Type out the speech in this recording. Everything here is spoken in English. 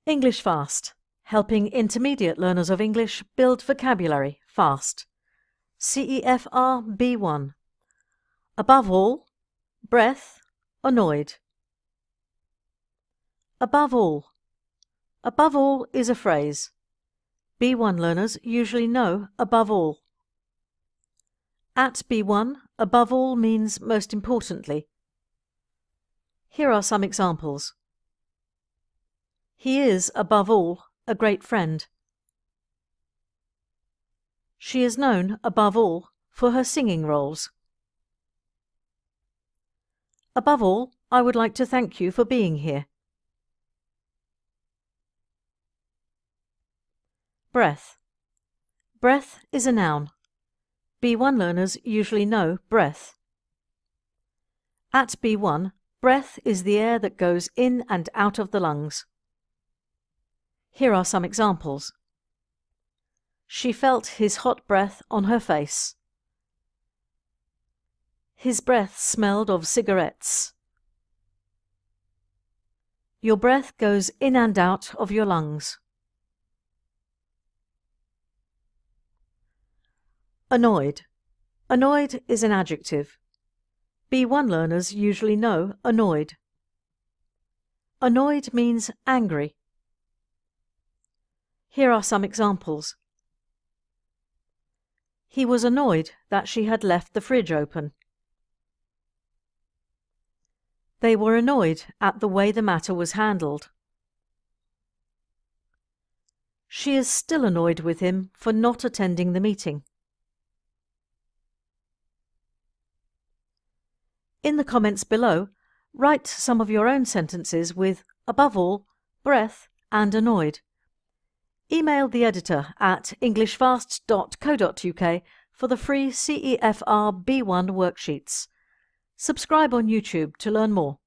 English Fast, helping intermediate learners of English build vocabulary fast. CEFR B1. Above all, breath, annoyed. Above all. Above all is a phrase. B1 learners usually know above all. At B1, above all means most importantly. Here are some examples. He is, above all, a great friend. She is known, above all, for her singing roles. Above all, I would like to thank you for being here. Breath. Breath is a noun. B1 learners usually know breath. At B1, breath is the air that goes in and out of the lungs. Here are some examples. She felt his hot breath on her face. His breath smelled of cigarettes. Your breath goes in and out of your lungs. Annoyed. Annoyed is an adjective. B1 learners usually know annoyed. Annoyed means angry. Here are some examples. He was annoyed that she had left the fridge open. They were annoyed at the way the matter was handled. She is still annoyed with him for not attending the meeting. In the comments below, write some of your own sentences with above all, breath and annoyed. Email the editor at englishfast.co.uk for the free CEFR B1 worksheets. Subscribe on YouTube to learn more.